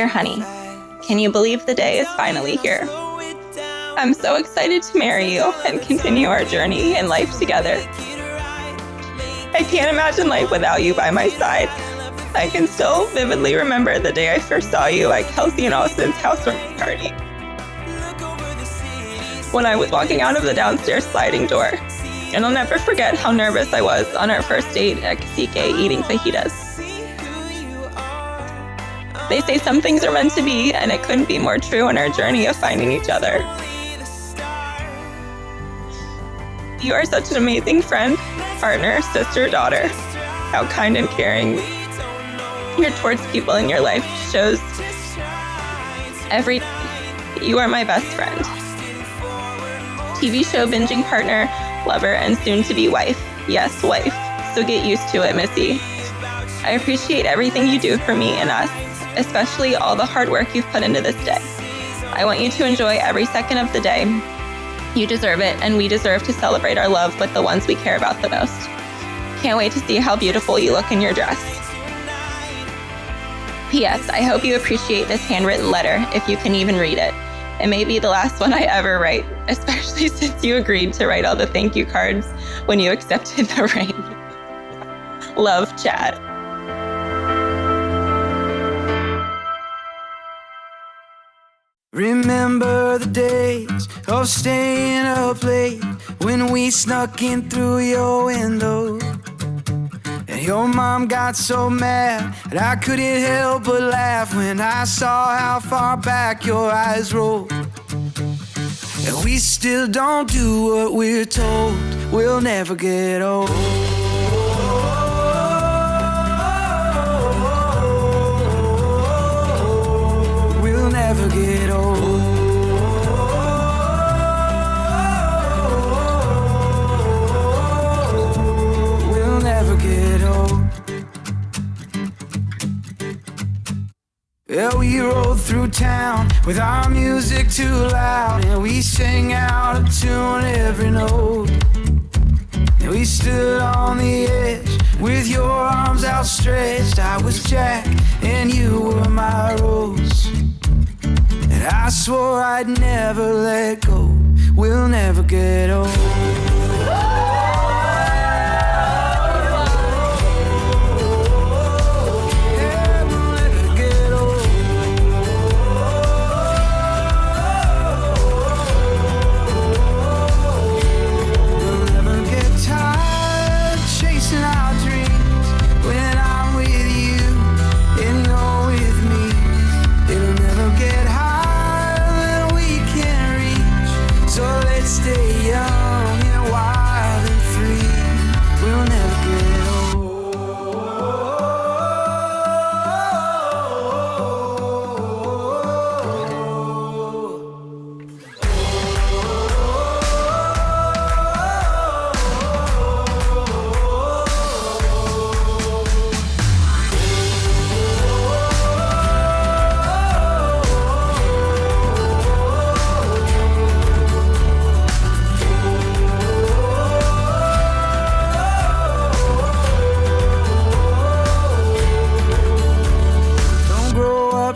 Dear honey, can you believe the day is finally here? I'm so excited to marry you and continue our journey in life together. I can't imagine life without you by my side. I can still vividly remember the day I first saw you at Kelsey and Austin's housewarming party, when I was walking out of the downstairs sliding door. And I'll never forget how nervous I was on our first date at Cacique eating fajitas. They say some things are meant to be, and it couldn't be more true in our journey of finding each other. You are such an amazing friend, partner, sister, daughter. How kind and caring you're towards people in your life shows every day. You are my best friend. TV show binging partner, lover, and soon-to-be wife. Yes, wife. So get used to it, Missy. I appreciate everything you do for me and us, especially all the hard work you've put into this day. I want you to enjoy every second of the day. You deserve it, and we deserve to celebrate our love with the ones we care about the most. Can't wait to see how beautiful you look in your dress. P.S. I hope you appreciate this handwritten letter, if you can even read it. It may be the last one I ever write, especially since you agreed to write all the thank you cards when you accepted the ring. Love, Chad. Remember the days of staying up late when we snuck in through your window. And your mom got so mad that I couldn't help but laugh when I saw how far back your eyes rolled. And we still don't do what we're told. We'll never get old. We'll never get old. We'll never get old. Yeah, we rode through town with our music too loud, and we sang out of tune every note. And we stood on the edge with your arms outstretched. I was Jack and you were my Rose, and I swore I'd never let go. We'll never get old. Stay young and wild and free. We'll never get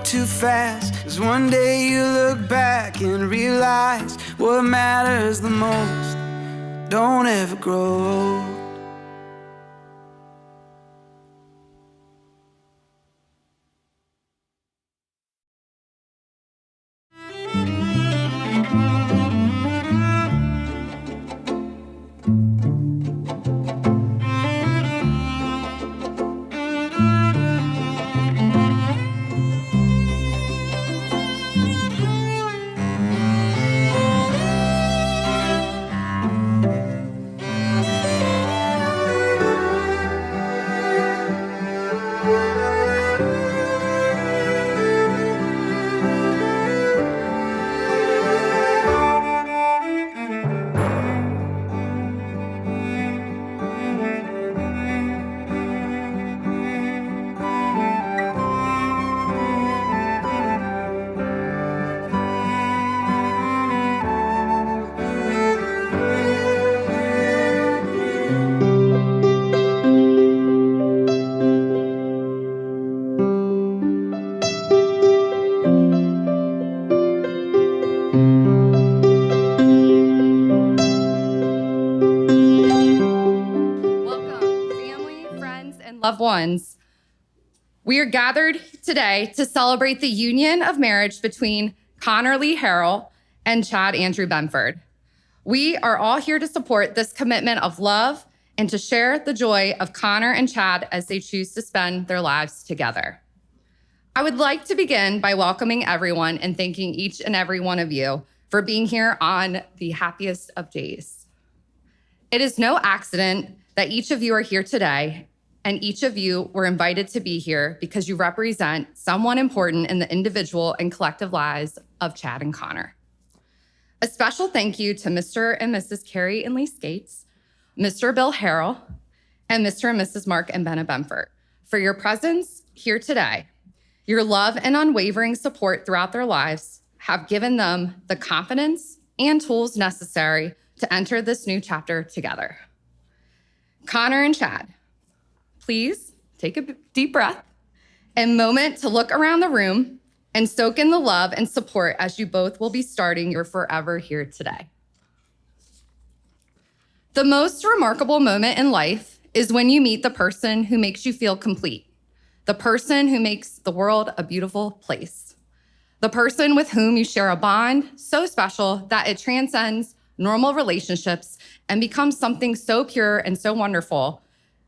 too fast, 'cause one day you look back and realize what matters the most. Don't ever grow old. ones, we are gathered today to celebrate the union of marriage between Connor Lee Harrell and Chad Andrew Benford. We are all here to support this commitment of love and to share the joy of Connor and Chad as they choose to spend their lives together. I would like to begin by welcoming everyone and thanking each and every one of you for being here on the happiest of days. It is no accident that each of you are here today, and each of you were invited to be here because you represent someone important in the individual and collective lives of Chad and Connor. A special thank you to Mr. and Mrs. Carrie and Lee Skates, Mr. Bill Harrell, and Mr. and Mrs. Mark and Benna Benford for your presence here today. Your love and unwavering support throughout their lives have given them the confidence and tools necessary to enter this new chapter together. Connor and Chad, please take a deep breath and moment to look around the room and soak in the love and support as you both will be starting your forever here today. The most remarkable moment in life is when you meet the person who makes you feel complete, the person who makes the world a beautiful place, the person with whom you share a bond so special that it transcends normal relationships and becomes something so pure and so wonderful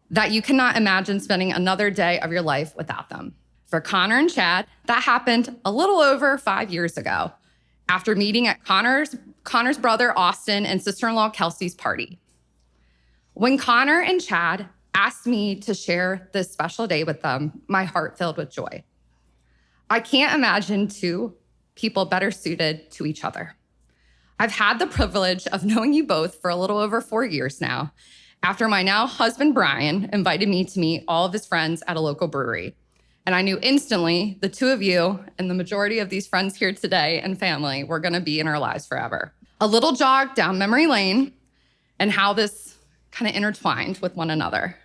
that you cannot imagine spending another day of your life without them. For Connor and Chad, that happened a little over 5 years ago after meeting at Connor's brother Austin and sister-in-law Kelsey's party. When Connor and Chad asked me to share this special day with them, my heart filled with joy. I can't imagine two people better suited to each other. I've had the privilege of knowing you both for a little over 4 years now, after my now husband Brian invited me to meet all of his friends at a local brewery. And I knew instantly the two of you and the majority of these friends here today and family were gonna be in our lives forever. A little jog down memory lane and how this kind of intertwined with one another.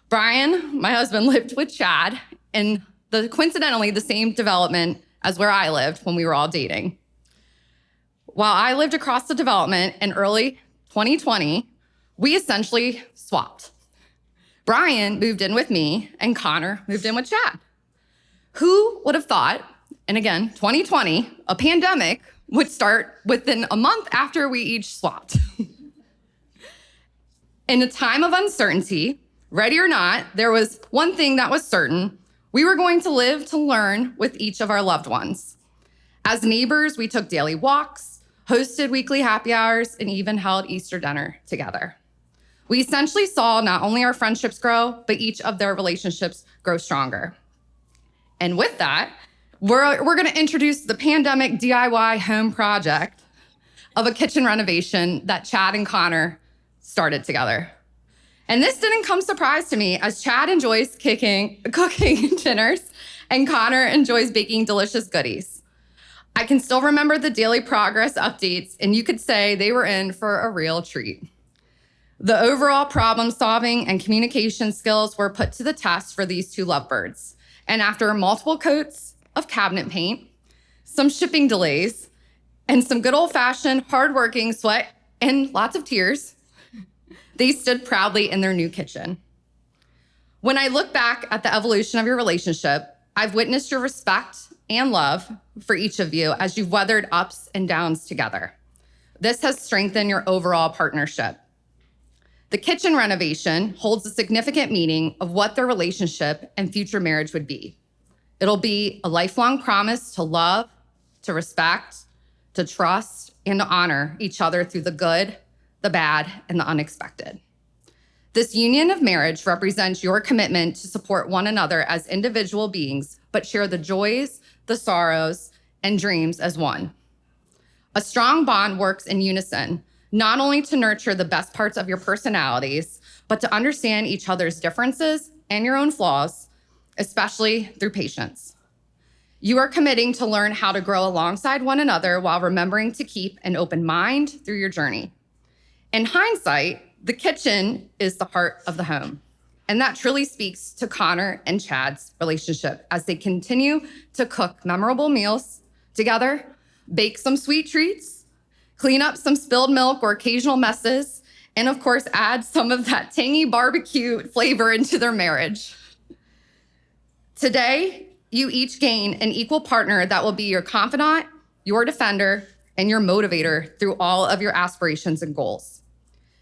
Brian, my husband, lived with Chad in coincidentally the same development as where I lived when we were all dating. While I lived across the development in early 2020, we essentially swapped. Brian moved in with me and Connor moved in with Chad. Who would have thought, and again, 2020, a pandemic would start within a month after we each swapped. In a time of uncertainty, ready or not, there was one thing that was certain. We were going to live to learn with each of our loved ones. As neighbors, we took daily walks, hosted weekly happy hours, and even held Easter dinner together. We essentially saw not only our friendships grow, but each of their relationships grow stronger. And with that, we're gonna introduce the pandemic DIY home project of a kitchen renovation that Chad and Connor started together. And this didn't come surprise to me, as Chad enjoys cooking dinners and Connor enjoys baking delicious goodies. I can still remember the daily progress updates, and you could say they were in for a real treat. The overall problem solving and communication skills were put to the test for these two lovebirds. And after multiple coats of cabinet paint, some shipping delays, and some good old-fashioned hardworking sweat and lots of tears, they stood proudly in their new kitchen. When I look back at the evolution of your relationship, I've witnessed your respect and love for each of you as you've weathered ups and downs together. This has strengthened your overall partnership. The kitchen renovation holds a significant meaning of what their relationship and future marriage would be. It'll be a lifelong promise to love, to respect, to trust, and to honor each other through the good, the bad, and the unexpected. This union of marriage represents your commitment to support one another as individual beings, but share the joys, the sorrows, and dreams as one. A strong bond works in unison, not only to nurture the best parts of your personalities, but to understand each other's differences and your own flaws, especially through patience. You are committing to learn how to grow alongside one another while remembering to keep an open mind through your journey. In hindsight, the kitchen is the heart of the home. And that truly speaks to Connor and Chad's relationship as they continue to cook memorable meals together, bake some sweet treats, clean up some spilled milk or occasional messes, and of course, add some of that tangy barbecue flavor into their marriage. Today, you each gain an equal partner that will be your confidant, your defender, and your motivator through all of your aspirations and goals.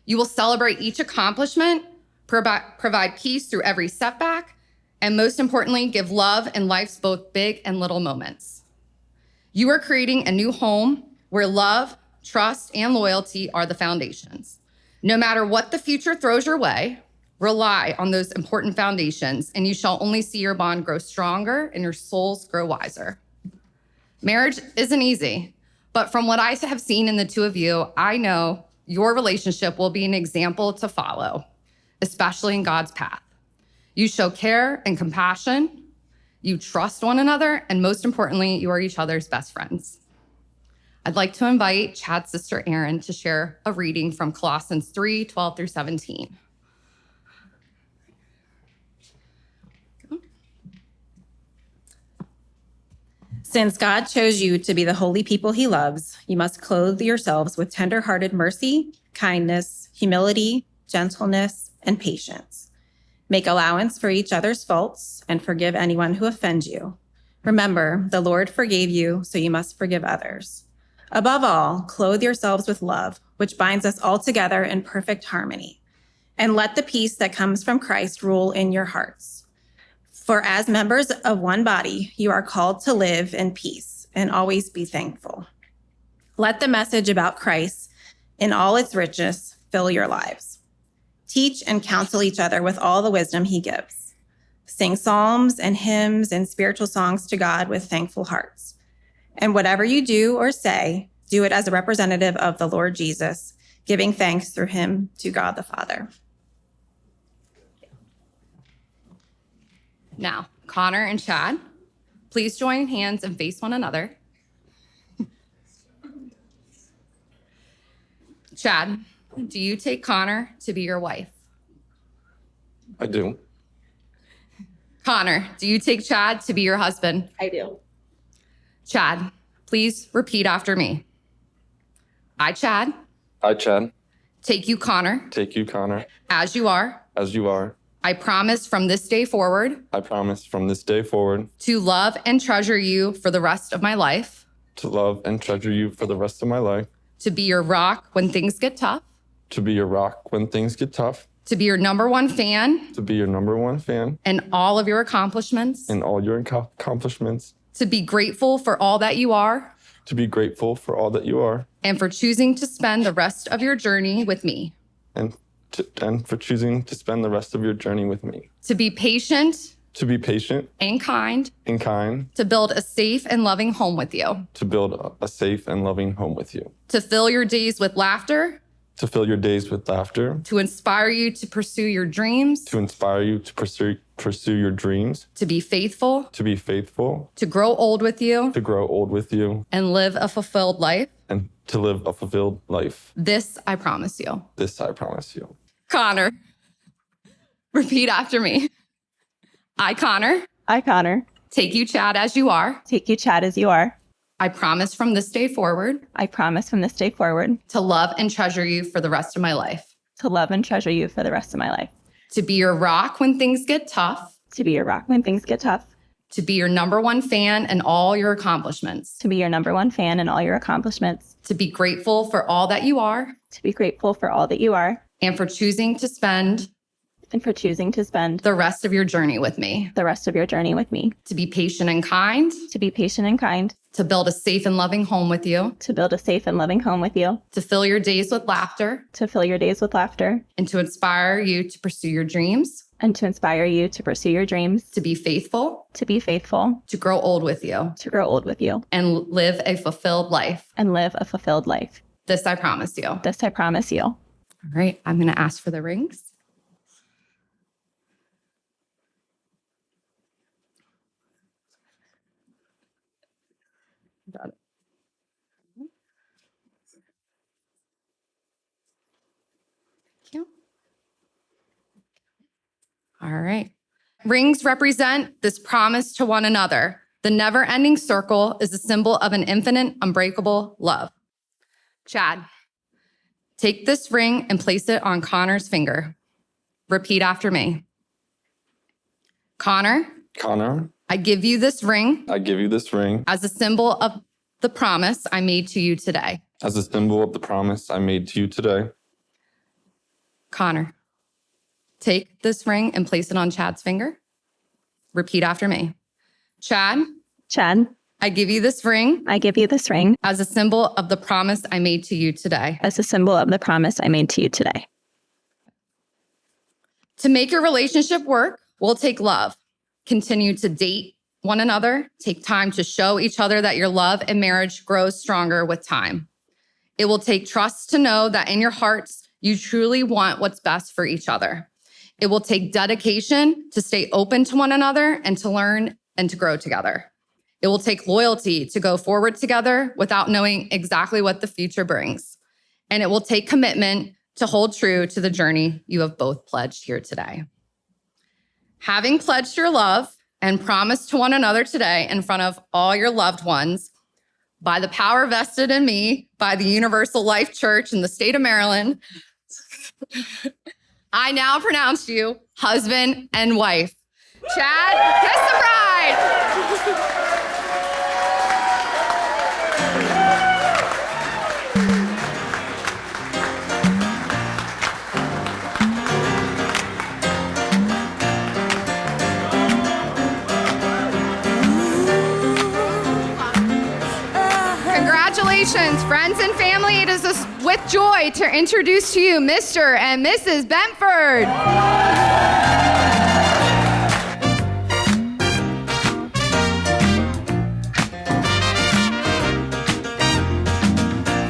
You will celebrate each accomplishment, provide peace through every setback, and most importantly, give love in life's both big and little moments. You are creating a new home where love, trust, and loyalty are the foundations. No matter what the future throws your way, rely on those important foundations, and you shall only see your bond grow stronger and your souls grow wiser. Marriage isn't easy, but from what I have seen in the two of you, I know your relationship will be an example to follow, especially in God's path. You show care and compassion, you trust one another, and most importantly, you are each other's best friends. I'd like to invite Chad's sister Erin to share a reading from Colossians 3:12 through 17. Since God chose you to be the holy people he loves, you must clothe yourselves with tender-hearted mercy, kindness, humility, gentleness, and patience. Make allowance for each other's faults and forgive anyone who offends you. Remember, the Lord forgave you, so you must forgive others. Above all, clothe yourselves with love, which binds us all together in perfect harmony. And let the peace that comes from Christ rule in your hearts. For as members of one body, you are called to live in peace and always be thankful. Let the message about Christ in all its richness fill your lives. Teach and counsel each other with all the wisdom he gives. Sing psalms and hymns and spiritual songs to God with thankful hearts. And whatever you do or say, do it as a representative of the Lord Jesus, giving thanks through him to God the Father. Now, Connor and Chad, please join hands and face one another. Chad, do you take Connor to be your wife? I do. Connor, do you take Chad to be your husband? I do. Chad, please repeat after me. I, Chad, take you, Connor, Take you, Connor, as you are. as you are. I promise from this day forward I promise from this day forward to love and treasure you for the rest of my life, to love and treasure you for the rest of my life, to be your rock when things get tough, to be your rock when things get tough, to be your number one fan to be your number one fan in all of your accomplishments, in all your accomplishments, to be grateful for all that you are, to be grateful for all that you are, and for choosing to spend the rest of your journey with me. and for choosing to spend the rest of your journey with me. To be patient To be patient and kind, and kind, to build a safe and loving home with you, to build a safe and loving home with you, to fill your days with laughter, to fill your days with laughter, to inspire you to pursue your dreams, to inspire you to pursue your dreams, to be faithful, to be faithful, to grow old with you, to grow old with you, and live a fulfilled life. and to live a fulfilled life. This I promise you. This I promise you. Connor, repeat after me. I, Connor, take you, Chad, as you are. Take you, Chad, as you are. I promise from this day forward I promise from this day forward to love and treasure you for the rest of my life, to love and treasure you for the rest of my life, to be your rock when things get tough, to be your rock when things get tough, to be your number one fan in all your accomplishments, to be your number one fan in all your accomplishments, to be grateful for all that you are, to be grateful for all that you are, and for choosing to spend the rest of your journey with me, to be patient and kind, to build a safe and loving home with you, to fill your days with laughter, and to inspire you to pursue your dreams, to be faithful, to grow old with you, and live a fulfilled life. This I promise you. All right, I'm going to ask for the rings. Got it. Thank you. All right. Rings represent this promise to one another. The never-ending circle is a symbol of an infinite, unbreakable love. Chad, take this ring and place it on Connor's finger. Repeat after me. Connor, Connor, I give you this ring I give you this ring as a symbol of the promise I made to you today. as a symbol of the promise I made to you today. Connor, take this ring and place it on Chad's finger. Repeat after me. Chad, I give you this ring I give you this ring as a symbol of the promise I made to you today. as a symbol of the promise I made to you today. To make your relationship work, we'll take love. Continue to date one another. Take time to show each other that your love and marriage grows stronger with time. It will take trust to know that in your hearts, you truly want what's best for each other. It will take dedication to stay open to one another and to learn and to grow together. It will take loyalty to go forward together without knowing exactly what the future brings. And it will take commitment to hold true to the journey you have both pledged here today. Having pledged your love and promised to one another today in front of all your loved ones, by the power vested in me by the Universal Life Church in the state of Maryland, I now pronounce you husband and wife. Chad, kiss the bride. Congratulations, friends and family. It is with joy to introduce to you Mr. and Mrs. Benford.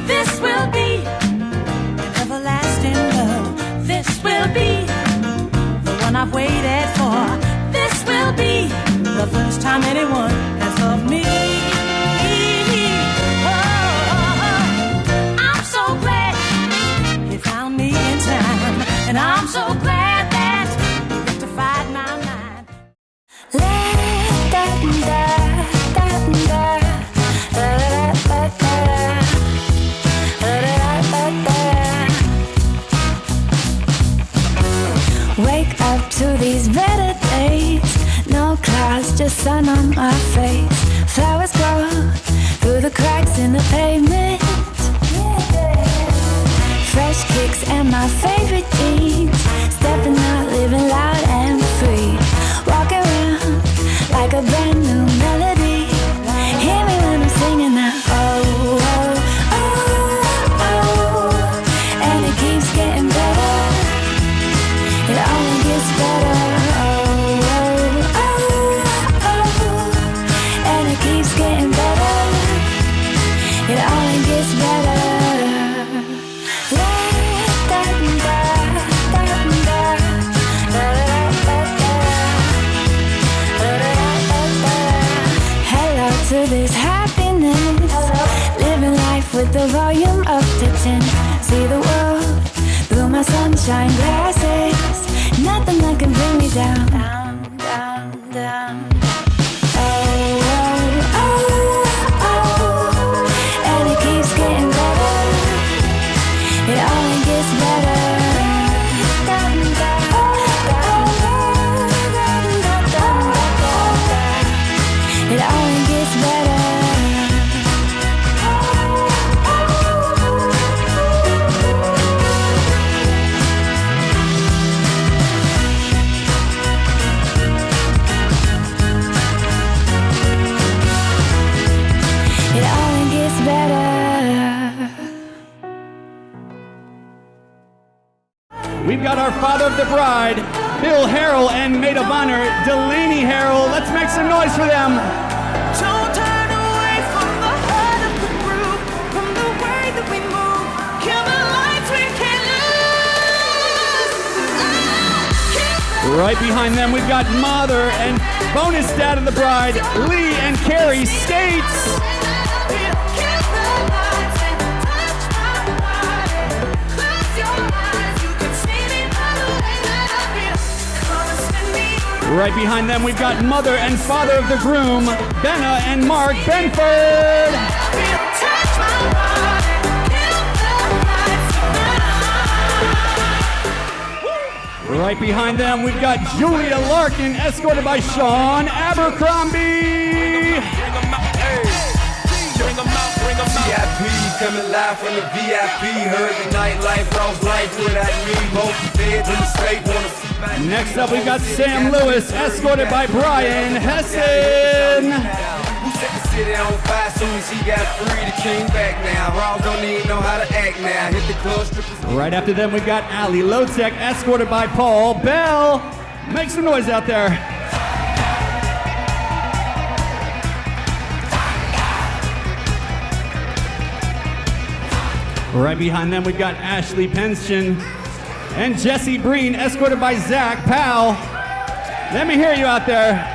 This will be an everlasting love. This will be the one I've waited for. This will be the first time anyone has loved me. And I'm so glad that you rectified my mind. Wake up to these better days. No clouds, just sun on my face. Flowers grow through the cracks in the pavement. Fresh kicks and my favorite jeans. Stepping out, living loud and free. Walking around like a brand new melody. Hear me when I'm singing that. Oh, oh, oh, oh. And it keeps getting better. It only gets better. Oh, oh, oh, oh. And it keeps getting better. It only gets better. To this happiness, living life with the volume up to 10. See the world through my sunshine glasses. Nothing that can bring me down, down, down, down. Oh, oh, oh, oh. And it keeps getting better. It only gets better. It only gets better. It only gets better. We've got our father of the bride, Bill Harrell, and maid of honor, Delaney Harrell. Let's make some noise for them. Don't turn away from the heart of the groove, from the way that we move. Kill the lights we can't lose. Right behind them, we've got mother and bonus dad of the bride, Lee and Carrie States. Right behind them, we've got mother and father of the groom, Benna and Mark Benford. Right behind them, we've got Julia Larkin, escorted by Sean Abercrombie. VIP coming live from the VIP. Heard the nightlife, lost life without me. Both feds in the state wanna see my Next up, we've got Sam Lewis, escorted by Brian Hessen. Who set the city on fire soon as he got free? The king back now. Raw don't even know how to act now. Hit the club strippers. Right after them, we've got Ali Lotek, escorted by Paul Bell. Make some noise out there. Right behind them, we've got Ashley Pension and Jesse Breen, escorted by Zach Powell. Let me hear you out there.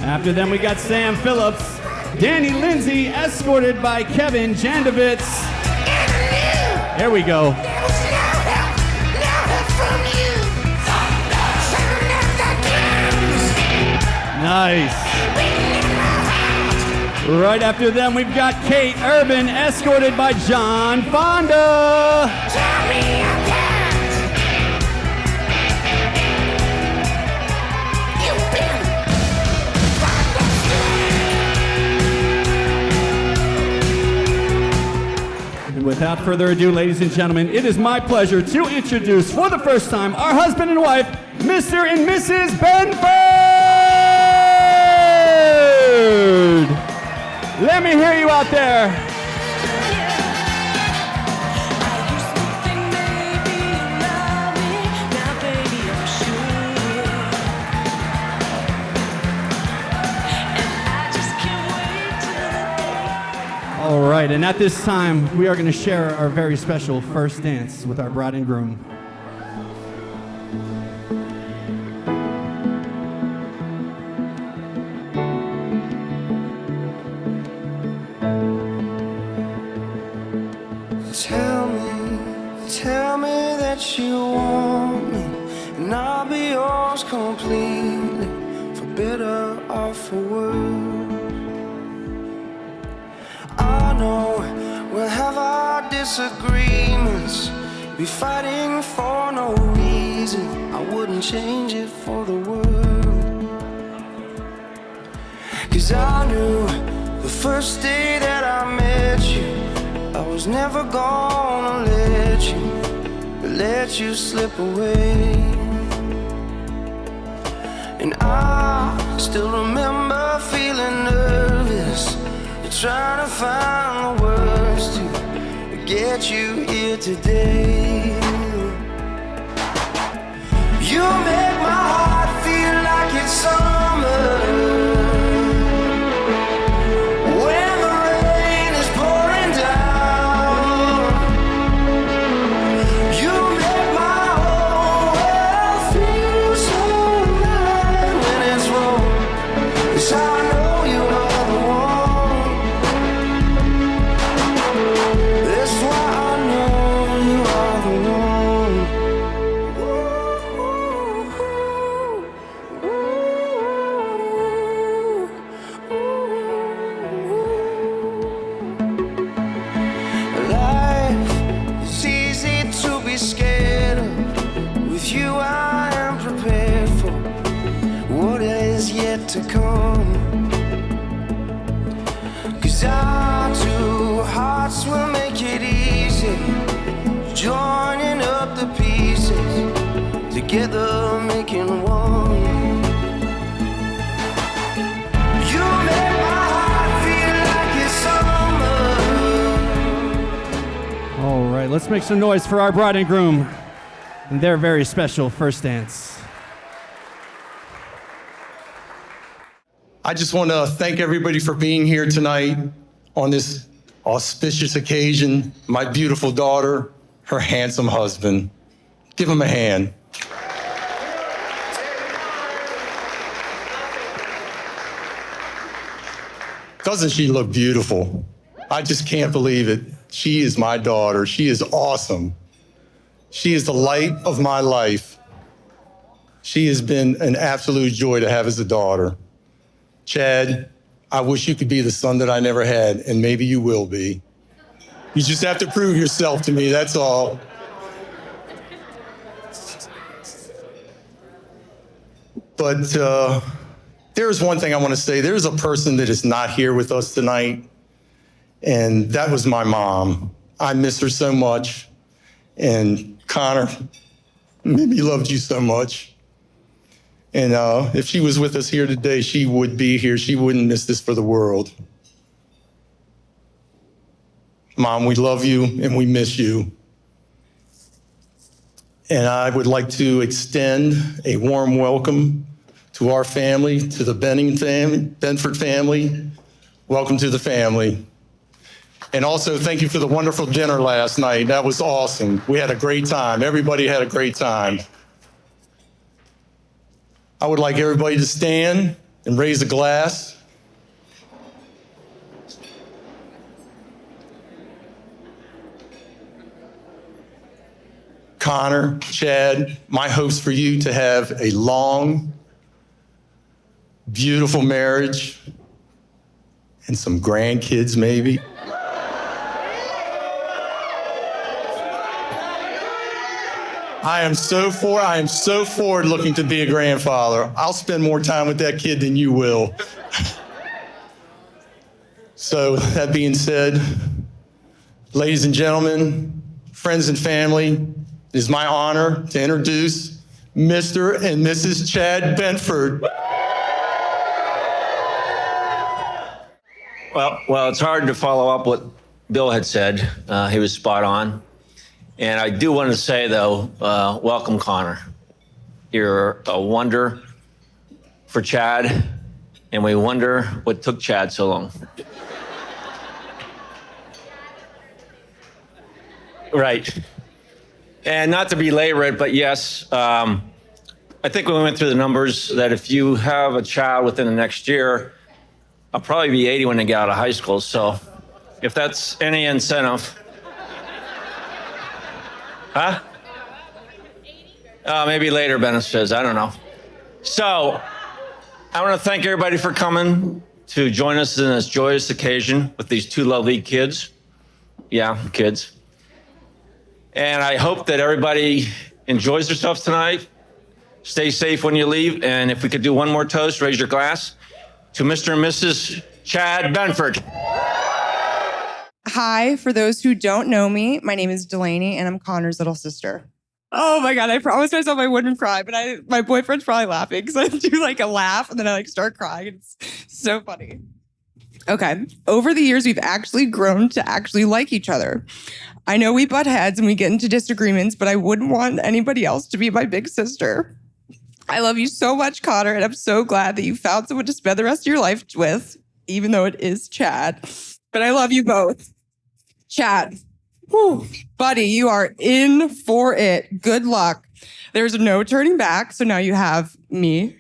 After them, we got Sam Phillips, Danny Lindsay, escorted by Kevin Jandovitz. There we go. Nice. Right after them, we've got Kate Urban, escorted by John Fonda. And without further ado, ladies and gentlemen, it is my pleasure to introduce for the first time our husband and wife, Mr. and Mrs. Benford. Let me hear you out there. All right, and at this time, we are going to share our very special first dance with our bride and groom. Tell me that you want me, and I'll be yours completely, for better or for worse. I know we'll have our disagreements, be fighting for no reason. I wouldn't change it for the world. 'Cause I knew the first day that I met you, I was never gonna let you slip away. And I still remember feeling nervous, trying to find the words to get you here today. You make my heart feel like it's summer. To come, 'cause our two hearts will make it easy, joining up the pieces, together making one. You make my heart feel like it's summer. All right, let's make some noise for our bride and groom and their very special first dance. I just want to thank everybody for being here tonight on this auspicious occasion. My beautiful daughter, her handsome husband. Give him a hand. Doesn't she look beautiful? I just can't believe it. She is my daughter. She is awesome. She is the light of my life. She has been an absolute joy to have as a daughter. Chad, I wish you could be the son that I never had, and maybe you will be. You just have to prove yourself to me, that's all. But there's one thing I want to say. There's a person that is not here with us tonight, and that was my mom. I miss her so much. And Connor, Mimi loved you so much. And if she was with us here today, she would be here. She wouldn't miss this for the world. Mom, we love you and we miss you. And I would like to extend a warm welcome to our family, to the Benford family. Welcome to the family. And also, thank you for the wonderful dinner last night. That was awesome. We had a great time. Everybody had a great time. I would like everybody to stand and raise a glass. Connor, Chad, my hopes for you to have a long, beautiful marriage and some grandkids maybe. I am so forward looking to be a grandfather. I'll spend more time with that kid than you will. So that being said, ladies and gentlemen, friends and family, it is my honor to introduce Mr. and Mrs. Chad Benford. Well, it's hard to follow up what Bill had said. He was spot on. And I do want to say, though, welcome, Connor. You're a wonder for Chad, and we wonder what took Chad so long. Right. And not to belabor it, but yes, I think we went through the numbers that if you have a child within the next year, I'll probably be 80 when they get out of high school. So if that's any incentive. Huh? Maybe later, Bennett says. I don't know. So I want to thank everybody for coming to join us in this joyous occasion with these two lovely kids. Yeah, kids. And I hope that everybody enjoys themselves tonight. Stay safe when you leave. And if we could do one more toast, raise your glass to Mr. and Mrs. Chad Benford. Hi, for those who don't know me, my name is Delaney and I'm Connor's little sister. Oh my God, I promised myself I wouldn't cry, but my boyfriend's probably laughing because I do like a laugh and then I like start crying. It's so funny. Okay, over the years, we've actually grown to actually like each other. I know we butt heads and we get into disagreements, but I wouldn't want anybody else to be my big sister. I love you so much, Connor, and I'm so glad that you found someone to spend the rest of your life with, even though it is Chad. But I love you both. Chad, whew, buddy, you are in for it. Good luck. There's no turning back. So now you have me,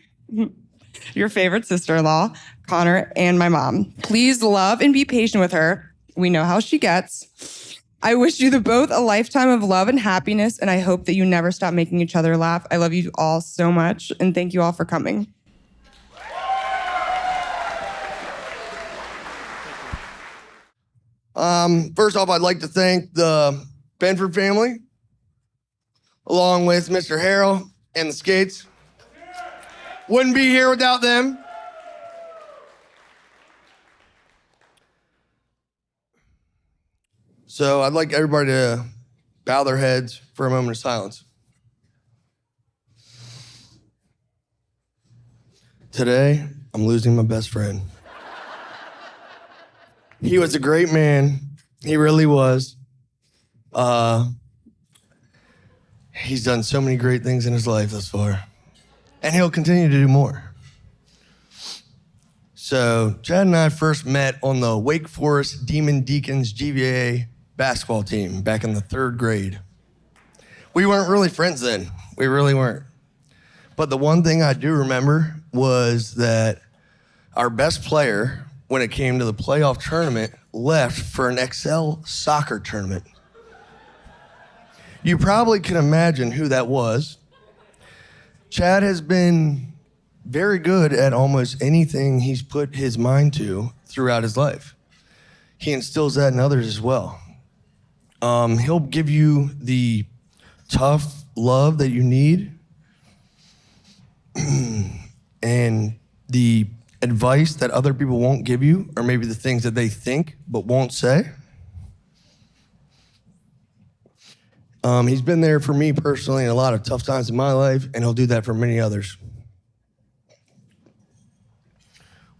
your favorite sister-in-law, Connor, and my mom. Please love and be patient with her. We know how she gets. I wish you the both a lifetime of love and happiness, and I hope that you never stop making each other laugh. I love you all so much, and thank you all for coming. First off, I'd like to thank the Benford family, along with Mr. Harrell and the Skates. Wouldn't be here without them. So I'd like everybody to bow their heads for a moment of silence. Today, I'm losing my best friend. He was a great man. He really was. He's done so many great things in his life thus far. And he'll continue to do more. So Chad and I first met on the Wake Forest Demon Deacons GVA basketball team back in the 3rd grade. We weren't really friends then. We really weren't. But the one thing I do remember was that our best player, when it came to the playoff tournament, left for an Excel soccer tournament. You probably can imagine who that was. Chad has been very good at almost anything he's put his mind to throughout his life. He instills that in others as well. He'll give you the tough love that you need and the advice that other people won't give you, or maybe the things that they think but won't say. He's been there for me personally in a lot of tough times in my life, and he'll do that for many others.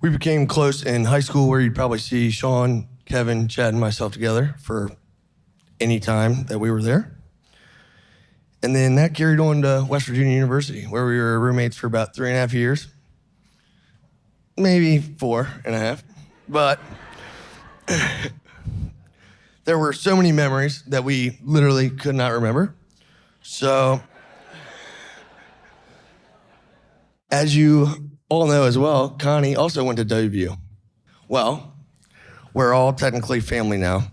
We became close in high school, where you'd probably see Sean, Kevin, Chad, and myself together for any time that we were there. And then that carried on to West Virginia University, where we were roommates for about 3.5 years. Maybe 4.5. But there were so many memories that we literally could not remember. So, as you all know as well, Connie also went to WVU. Well, we're all technically family now,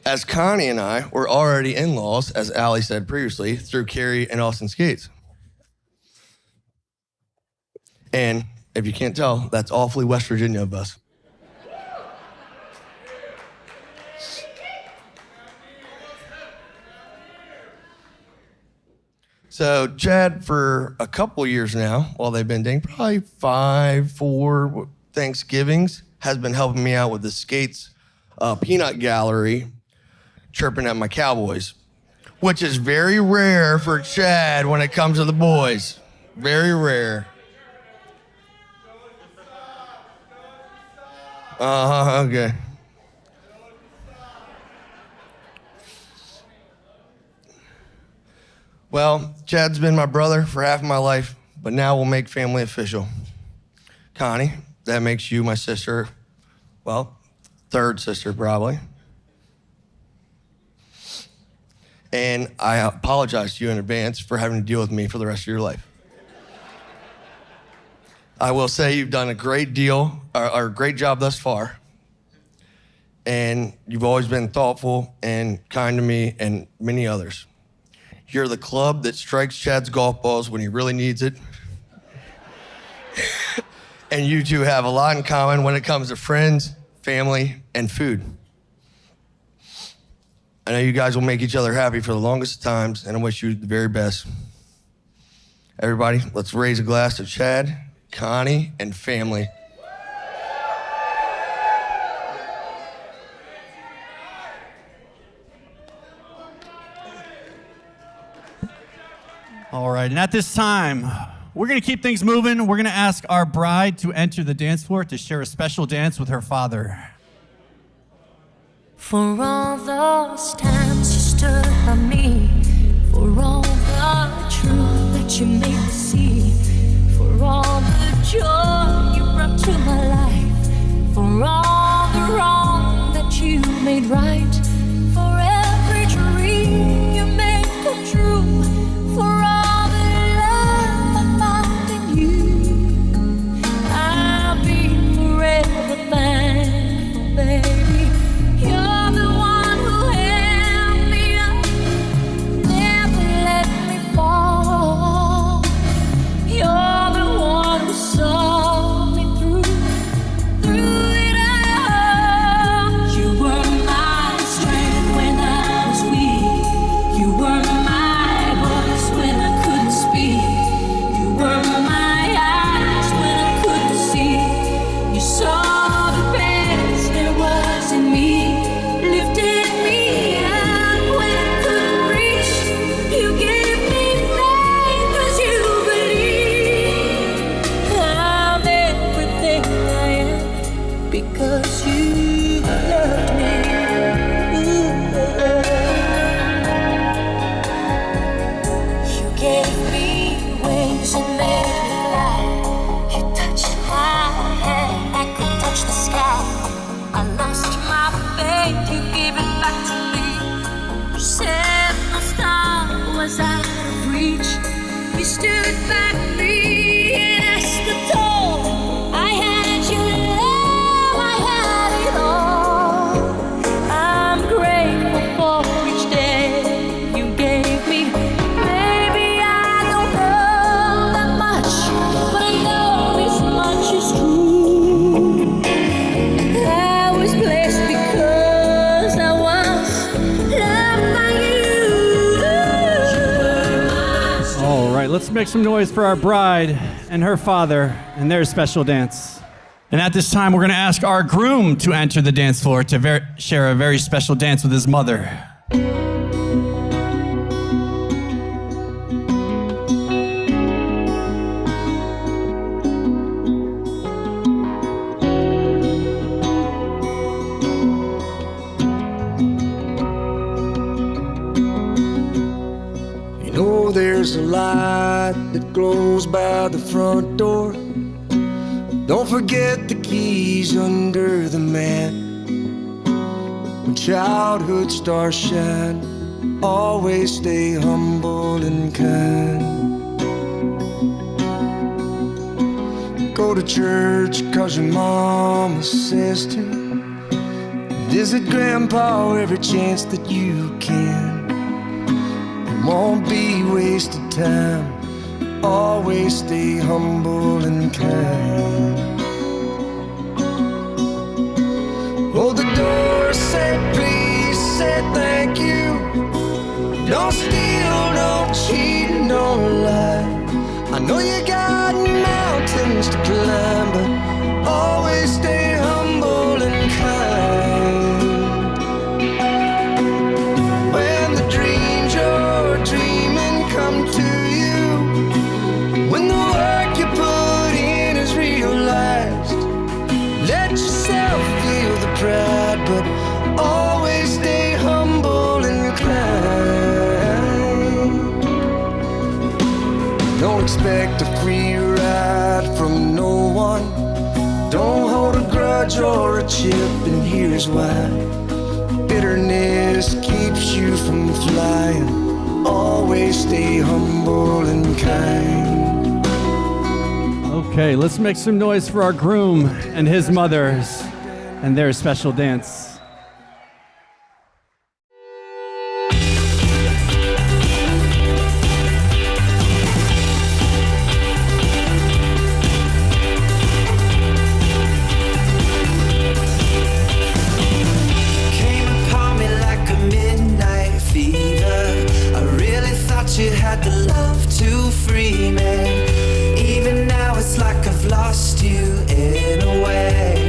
as Connie and I were already in-laws, as Allie said previously, through Carrie and Austin Skates. And if you can't tell, that's awfully West Virginia of us. So Chad, for a couple years now, while they've been dating, probably 4 Thanksgivings, has been helping me out with the Skates peanut gallery, chirping at my Cowboys, which is very rare for Chad when it comes to the boys. Very rare. Okay. Well, Chad's been my brother for half of my life, but now we'll make family official. Connie, that makes you my sister, well, third sister probably. And I apologize to you in advance for having to deal with me for the rest of your life. I will say you've done a great deal, or a great job thus far. And you've always been thoughtful and kind to me and many others. You're the club that strikes Chad's golf balls when he really needs it. And you two have a lot in common when it comes to friends, family, and food. I know you guys will make each other happy for the longest of times, and I wish you the very best. Everybody, let's raise a glass to Chad, Connie, and family. All right, and at this time, we're going to keep things moving. We're going to ask our bride to enter the dance floor to share a special dance with her father. For all those times you stood by me, for all the truth that you made me see, for all the joy you brought to my life, for all the wrong that you made right, for every dream you made come true, for all the love I found in you, I'll be forever thankful, baby. You're the one who held me up, never let me fall. You're the one who saw me through it all. You were my strength when I was weak. You were my voice when I couldn't speak. You were my eyes when I couldn't see. You saw the best there was in me, lifted me up when I couldn't reach. You gave me faith 'cause you believe I'm everything I am because you loved me. You gave me wings and made me fly. You touched my hand, I could touch the sky. I lost my faith, you gave it back to me. You said no star was out of reach. You stood by me and I stood tall. I had your love, I had it all. I'm grateful for each day you gave me. Maybe I don't know that much, but I know let's make some noise for our bride and her father and their special dance. And at this time, we're going to ask our groom to enter the dance floor to share a very special dance with his mother. There's a light that glows by the front door. Don't forget the keys under the mat. When childhood stars shine, always stay humble and kind. Go to church 'cause your mama says to. Visit grandpa every chance that you can. Won't be wasted time. Always stay humble and kind. Hold the door, say please, say thank you. Don't steal, don't cheat, and don't lie. I know you got mountains to climb, but always stay humble and kind. When the dreams you're dreaming come to you, when the work you put in is realized, let yourself feel the pride, but always stay humble and kind. Don't expect a free ride from no one. Don't hold a grudge or a chip, and here's why. Bitterness keeps you from flying. Always stay humble and kind. Okay, let's make some noise for our groom and his mothers and their special dance. Came upon me like a midnight fever. I really thought you had the love to free me. Even now it's like I've lost you in a way.